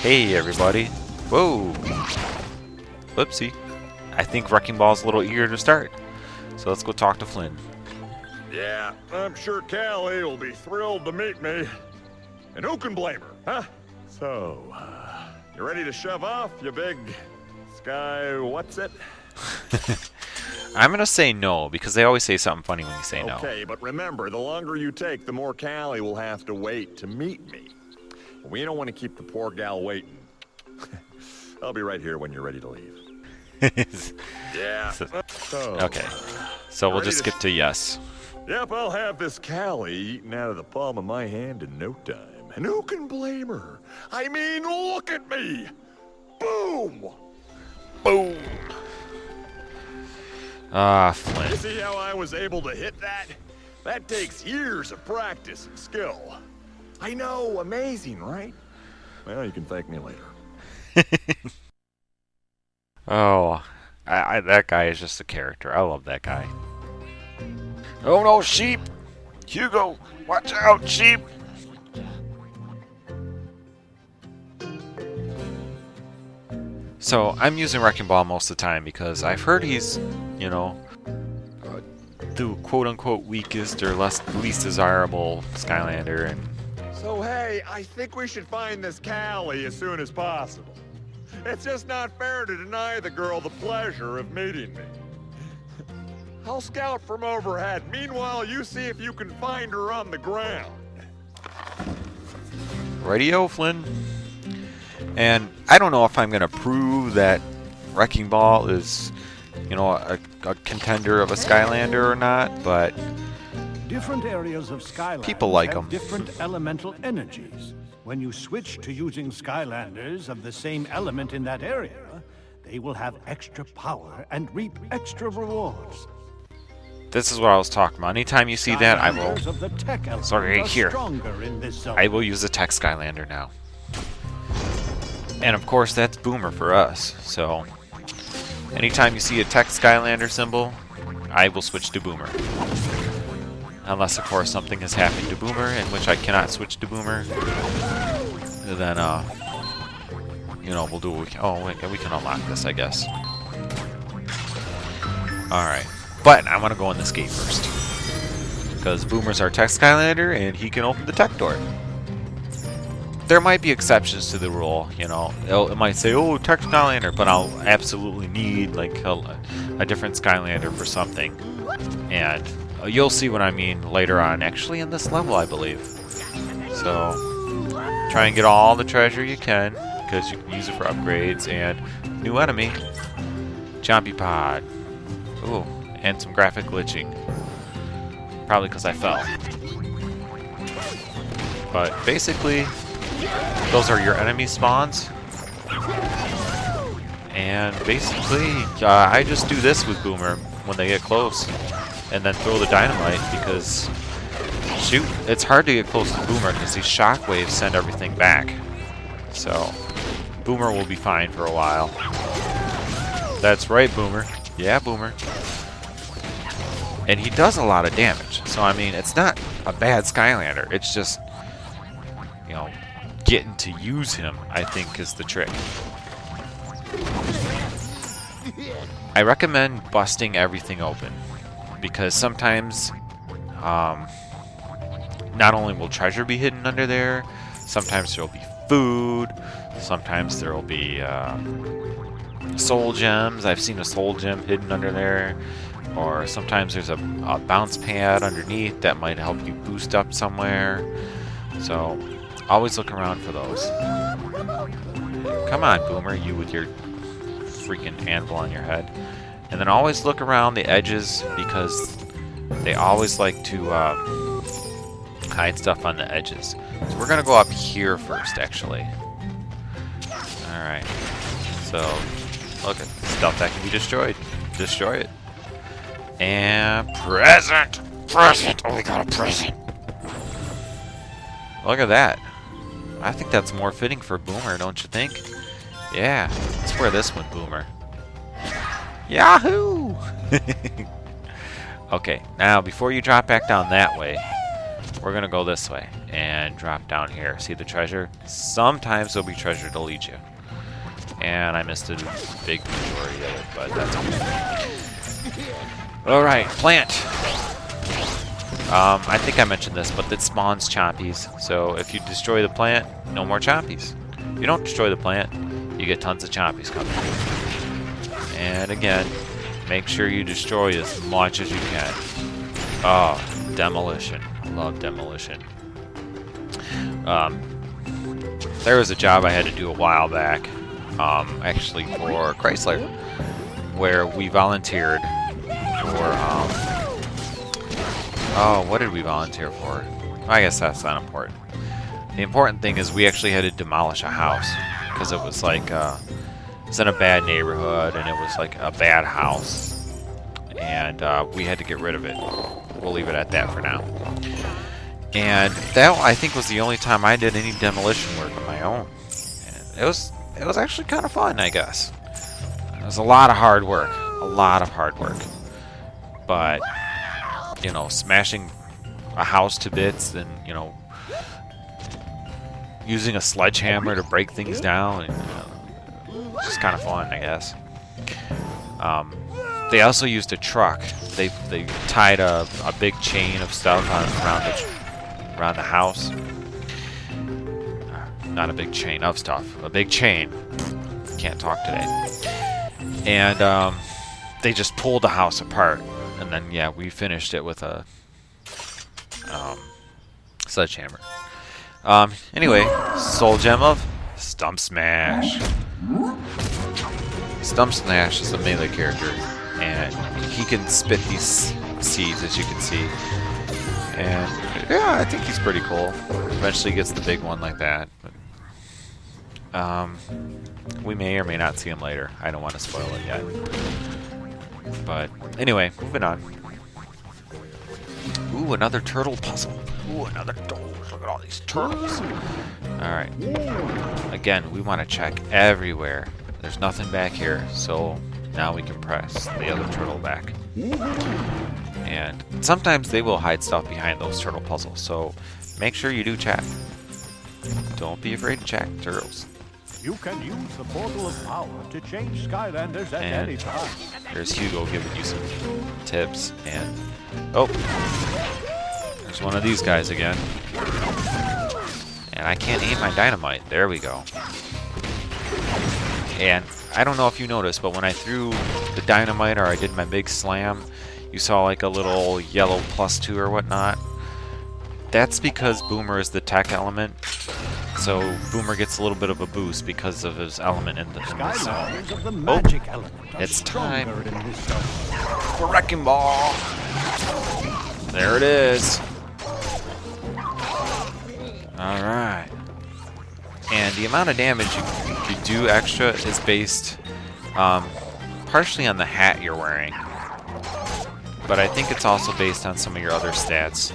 Hey everybody. Whoa. Whoopsie. I think Wrecking Ball's a little eager to start. So let's go talk to Flynn. Yeah, I'm sure Cali will be thrilled to meet me. And who can blame her, huh? So, you ready to shove off, you big sky what's it? I'm gonna say no, because they always say something funny when you say no. Okay, but remember, the longer you take, the more Cali will have to wait to meet me. We don't want to keep the poor gal waiting. I'll be right here when you're ready to leave. Yeah. Okay, so we'll just skip to yes. Yep, I'll have this Cali eaten out of the palm of my hand in no time. And who can blame her? I mean, look at me! Boom! Boom! Ah, Flynn. You see how I was able to hit that? That takes years of practice and skill. I know, amazing, right? Well, you can thank me later. Oh, that guy is just a character. I love that guy. Oh no, sheep! Hugo, watch out, sheep! So, I'm using Wrecking Ball most of the time because I've heard he's, you know, the quote-unquote weakest or least desirable Skylander. And so, hey, I think we should find this Cali as soon as possible. It's just not fair to deny the girl the pleasure of meeting me. I'll scout from overhead. Meanwhile, you see if you can find her on the ground. Radio, Flynn. And I don't know if I'm going to prove that Wrecking Ball is, you know, a contender of a Skylander or not, but different areas of Skylanders people like have them. Different elemental energies. When you switch to using Skylanders of the same element in that area, they will have extra power and reap extra rewards. This is what I was talking about. Anytime you see that, I will. Sorry, right here. I will use a Tech Skylander now. And of course, that's Boomer for us. So, anytime you see a Tech Skylander symbol, I will switch to Boomer. Unless, of course, something has happened to Boomer, in which I cannot switch to Boomer. Then, you know, we'll do what we can. Oh, wait, we can unlock this, I guess. Alright. But I'm gonna go in this gate first. Because Boomer's our Tech Skylander, and he can open the tech door. There might be exceptions to the rule, you know. It might say, oh, Tech Skylander, but I'll absolutely need, like, a different Skylander for something. And you'll see what I mean later on, actually in this level, I believe. So, try and get all the treasure you can, because you can use it for upgrades. And new enemy, Jumpy Pod. Ooh, and some graphic glitching. Probably because I fell. But basically, those are your enemy spawns. And basically, I just do this with Boomer when they get close. And then throw the dynamite because, shoot, it's hard to get close to Boomer because these shockwaves send everything back. So, Boomer will be fine for a while. That's right, Boomer. Yeah, Boomer. And he does a lot of damage. So, I mean, it's not a bad Skylander. It's just, you know, getting to use him, I think, is the trick. I recommend busting everything open, because sometimes not only will treasure be hidden under there, sometimes there will be food, sometimes there will be soul gems. I've seen a soul gem hidden under there, or sometimes there's a bounce pad underneath that might help you boost up somewhere. So always look around for those. Come on, Boomer, you with your freaking anvil on your head. And then always look around the edges, because they always like to hide stuff on the edges. So we're gonna go up here first, actually. Alright. So, look at stuff that can be destroyed. Destroy it. And present! Present! Oh, we got a present! Look at that. I think that's more fitting for Boomer, don't you think? Yeah, let's wear this one, Boomer. Yahoo! Okay, now before you drop back down that way, we're gonna go this way and drop down here. See the treasure? Sometimes there'll be treasure to lead you. And I missed a big majority of it, but that's okay. Alright, plant. I think I mentioned this, but it spawns chompies. So if you destroy the plant, no more chompies. If you don't destroy the plant, you get tons of chompies coming. And again, make sure you destroy as much as you can. Oh, demolition. Love demolition. There was a job I had to do a while back, actually for Chrysler, where we volunteered for, oh, what did we volunteer for? I guess that's not important. The important thing is we actually had to demolish a house, because it was like, it's in a bad neighborhood, and it was like a bad house, and we had to get rid of it. We'll leave it at that for now. And that, I think, was the only time I did any demolition work on my own. And it was actually kind of fun, I guess. It was a lot of hard work, but you know, smashing a house to bits, and you know, using a sledgehammer to break things down, and it's just kind of fun, I guess. They also used a truck. They tied a big chain of stuff around the house. Not a big chain of stuff, a big chain. Can't talk today. And they just pulled the house apart, and then yeah, we finished it with a sledgehammer. Anyway, soul gem of Stump Smash. Stump Smash is a melee character, and he can spit these seeds, as you can see. And yeah, I think he's pretty cool. Eventually he gets the big one like that. But, we may or may not see him later. I don't want to spoil it yet. But anyway, moving on. Ooh, another turtle puzzle. Ooh, another turtle. Look at all these turtles. Alright. Again, we want to check everywhere. There's nothing back here, so now we can press the other turtle back. And sometimes they will hide stuff behind those turtle puzzles, so make sure you do check. Don't be afraid to check, turtles. You can use the portal of power to change Skylanders at any time. There's Hugo giving you some tips, and oh, there's one of these guys again. And I can't aim my dynamite. There we go. And I don't know if you noticed, but when I threw the dynamite or I did my big slam, you saw like a little yellow +2 or whatnot. That's because Boomer is the tech element. So Boomer gets a little bit of a boost because of his element in this zone. Oh, it's time for Wrecking Ball. There it is. Alright. And the amount of damage you do extra is based partially on the hat you're wearing. But I think it's also based on some of your other stats.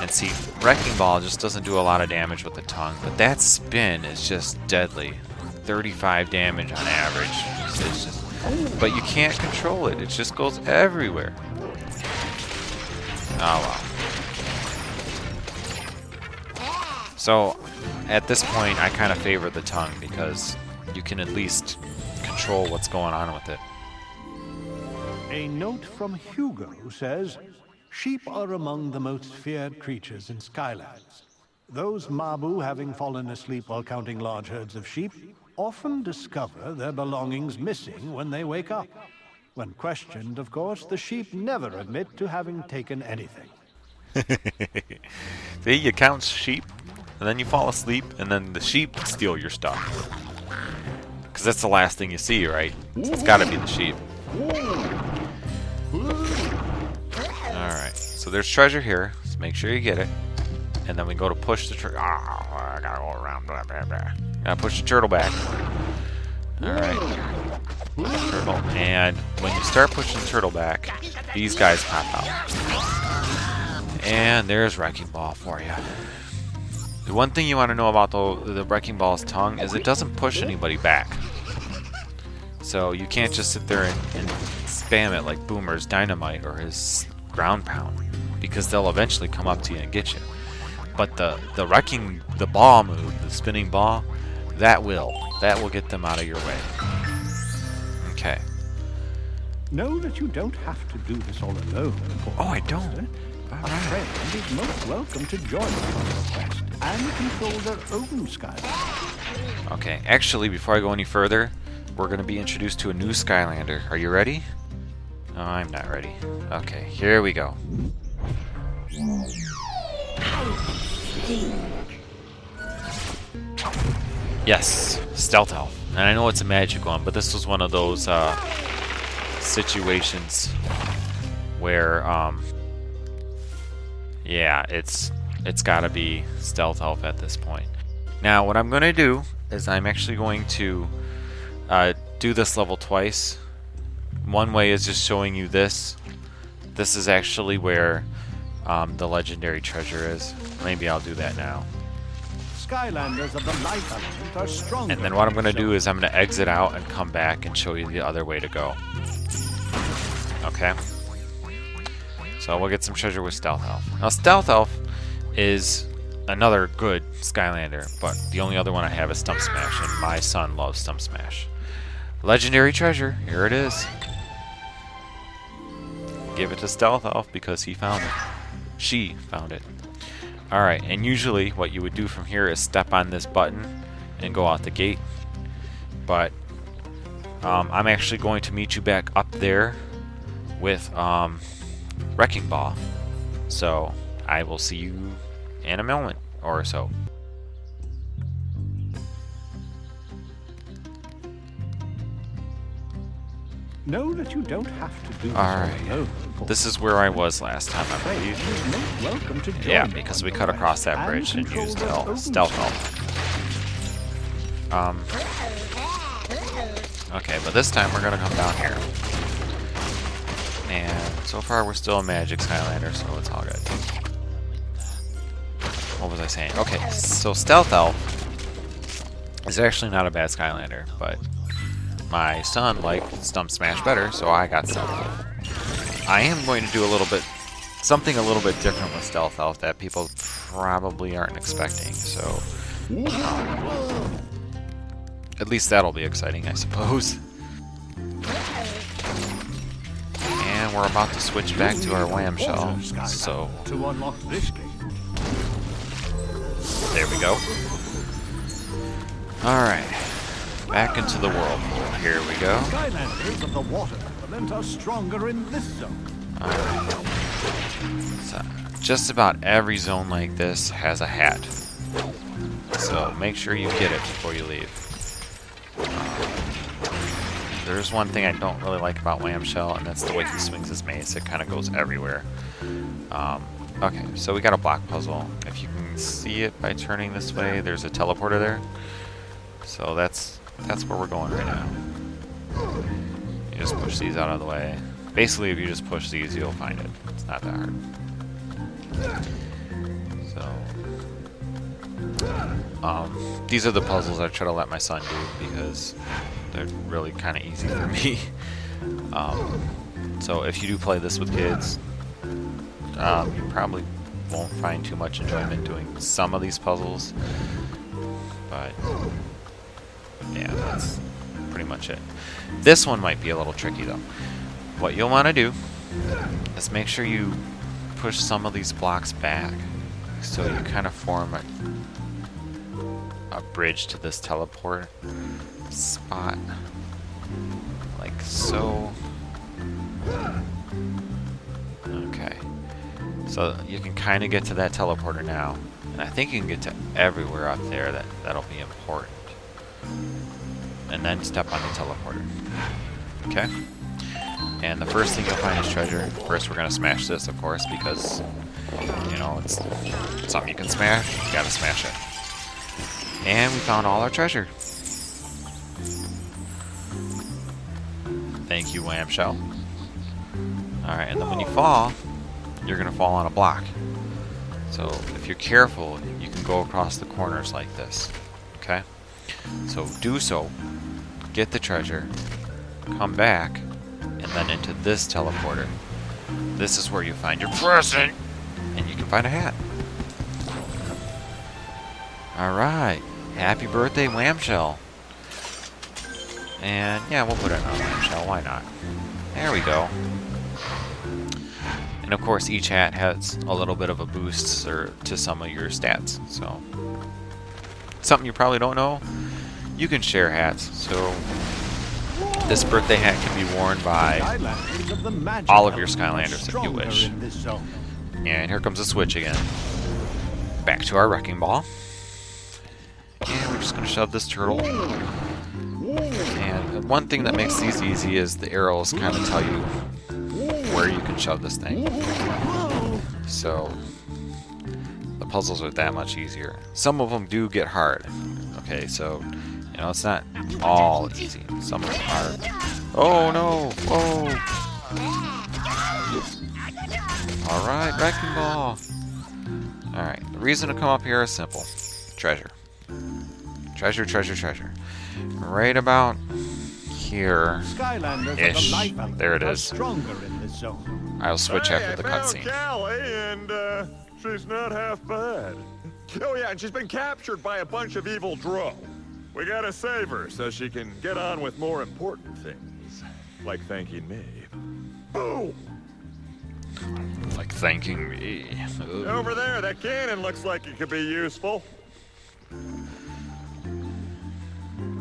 And see, Wrecking Ball just doesn't do a lot of damage with the tongue, but that spin is just deadly. 35 damage on average. It's just, but you can't control it. It just goes everywhere. Oh wow. So, at this point, I kind of favor the tongue because you can at least control what's going on with it. A note from Hugo says, sheep are among the most feared creatures in Skylands. Those Mabu, having fallen asleep while counting large herds of sheep, often discover their belongings missing when they wake up. When questioned, of course, the sheep never admit to having taken anything. See, you count sheep, and then you fall asleep, and then the sheep steal your stuff. Because that's the last thing you see, right? So it's gotta be the sheep. Alright, so there's treasure here, so make sure you get it. And then we go to push the turtle. I gotta go around, blah, blah, blah. Gotta push the turtle back. Alright. Turtle. And when you start pushing the turtle back, these guys pop out. And there's Wrecking Ball for you. The one thing you want to know about the Wrecking Ball's tongue is it doesn't push anybody back. So you can't just sit there and spam it like Boomer's dynamite or his ground pound. because they'll eventually come up to you and get you. But the ball move, the spinning ball, that will get them out of your way. Okay. Know that you don't have to do this all alone. Oh, I don't. A friend is most welcome to join you on your quest and control their own Skylander. Okay, actually, before I go any further, we're going to be introduced to a new Skylander. Are you ready? No, I'm not ready. Okay, here we go. Yes, Stealth Elf. And I know it's a magic one, but this was one of those situations where, yeah, it's got to be Stealth Elf at this point. Now, what I'm going to do is I'm actually going to do this level twice. One way is just showing you this. This is actually where the legendary treasure is. Maybe I'll do that now. Skylanders of the light element are stronger. And then what I'm going to do is I'm going to exit out and come back and show you the other way to go. Okay? So we'll get some treasure with Stealth Elf. Now, Stealth Elf is another good Skylander, but the only other one I have is Stump Smash, and my son loves Stump Smash. Legendary treasure, here it is. Give it to Stealth Elf because he found it. She found it. Alright, and usually what you would do from here is step on this button and go out the gate. But I'm actually going to meet you back up there with Wrecking Ball. So I will see you in a moment or so. Know that you don't have to do this Alright, alone. this is where I was last time, I believe. Welcome to Yeah, join because us we on cut your across that quest bridge and control used their own Stealth Skylander. Elf. Okay, but this time we're going to come down here. And so far we're still a Magic Skylander, so it's all good. What was I saying? Okay, so Stealth Elf is actually not a bad Skylander, but my son liked Stump Smash better, so I got Stealth Elf. I am going to do something a little bit different with Stealth Elf that people probably aren't expecting, so at least that'll be exciting, I suppose. And we're about to switch back to our Wham Shell, so to unlock this gate. there we go. Alright, back into the whirlpool. Here we go. Skylanders of the water element are stronger in this zone. Alright. So, just about every zone like this has a hat. So make sure you get it before you leave. There's one thing I don't really like about Wham Shell, and that's the way he swings his mace. It kind of goes everywhere. Okay, so we got a block puzzle. If you can see it by turning this way, there's a teleporter there. So that's where we're going right now. You just push these out of the way. Basically, if you just push these, you'll find it. It's not that hard. So, these are the puzzles I try to let my son do because they're really kind of easy for me. So if you do play this with kids, you probably won't find too much enjoyment doing some of these puzzles. But yeah, that's pretty much it. This one might be a little tricky though. What you'll want to do is make sure you push some of these blocks back so you kind of form a bridge to this teleport spot, like so. Okay, so you can kind of get to that teleporter now, and I think you can get to everywhere up there that'll be important, and then step on the teleporter. Okay, and the first thing you'll find is treasure. First we're gonna smash this, of course, because you know it's something you can smash. You gotta smash it. And we found all our treasure. Thank you, Wham Shell. Alright, and then when you fall, you're going to fall on a block. So if you're careful, you can go across the corners like this. Okay? So do so. Get the treasure. Come back. And then into this teleporter. This is where you find your present. find a hat. Alright. Happy birthday, Whamshell. And yeah, we'll put it on Whamshell. Why not? There we go. And of course, each hat has a little bit of a boost to some of your stats. So, something you probably don't know, you can share hats. So, this birthday hat can be worn by all of your Skylanders if you wish. And here comes the switch again. Back to our wrecking ball. And we're just going to shove this turtle. And one thing that makes these easy is the arrows kind of tell you where you can shove this thing. So the puzzles are that much easier. Some of them do get hard. Okay, so you know it's not all easy. Some of them are. Oh no! Whoa! All right, wrecking ball. All right. The reason to come up here is simple. Treasure. Treasure, treasure, treasure. Right about here-ish. There it is. I'll switch after the cutscene. Cali, and she's not half bad. Oh yeah, and she's been captured by a bunch of evil drow. We gotta save her so she can get on with more important things, like thanking me. Boom! Like thanking me. Ooh. Over there, that cannon looks like it could be useful.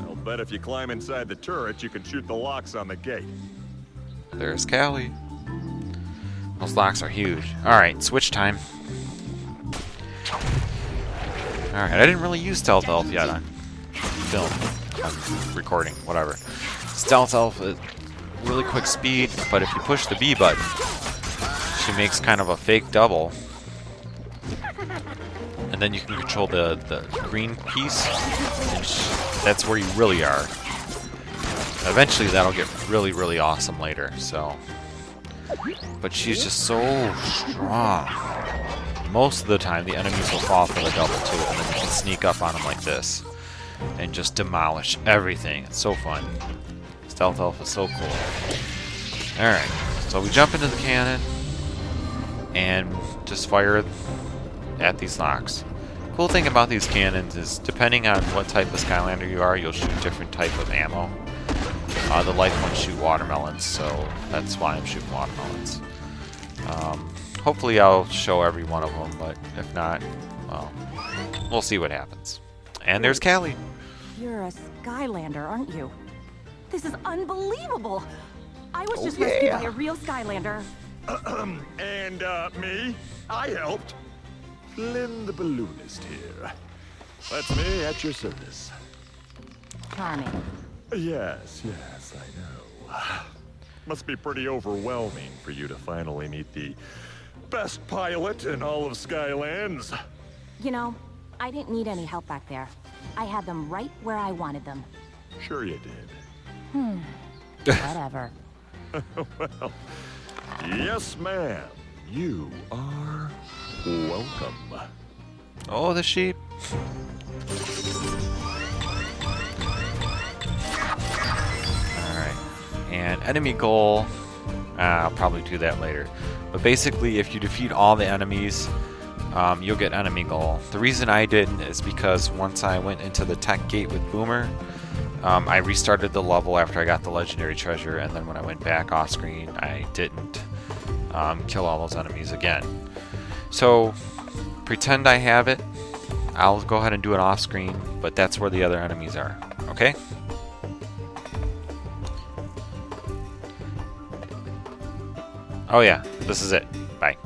I'll bet if you climb inside the turret, you can shoot the locks on the gate. There's Cali. Those locks are huge. Alright, switch time. Alright, I didn't really use Stealth Elf yet on film. On recording, whatever. Stealth Elf is really quick speed, but if you push the B button, she makes kind of a fake double. And then you can control the green piece, and that's where you really are. Eventually that'll get really, really awesome later, so. But she's just so strong. Most of the time the enemies will fall for the double too, and then you can sneak up on them like this and just demolish everything. It's so fun. Stealth Elf is so cool. Alright, so we jump into the cannon and just fire at these locks. Cool thing about these cannons is depending on what type of Skylander you are, you'll shoot different type of ammo. The light ones shoot watermelons, so that's why I'm shooting watermelons. Hopefully I'll show every one of them, but if not, well, we'll see what happens. And there's Cali. You're a Skylander, aren't you? This is unbelievable! I was just rescued by a real Skylander. And, me? I helped. Flynn the balloonist here. That's me at your service. Charming. Yes, yes, I know. Must be pretty overwhelming for you to finally meet the best pilot in all of Skylands. You know, I didn't need any help back there. I had them right where I wanted them. Sure you did. Whatever. Well, yes, ma'am. You are welcome. Oh, the sheep. Alright. And enemy goal. I'll probably do that later. But basically, if you defeat all the enemies, you'll get enemy goal. The reason I didn't is because once I went into the tech gate with Boomer, I restarted the level after I got the legendary treasure, and then when I went back off screen, I didn't kill all those enemies again. So pretend I have it. I'll go ahead and do it off screen, but that's where the other enemies are. Okay? Oh yeah, this is it. Bye.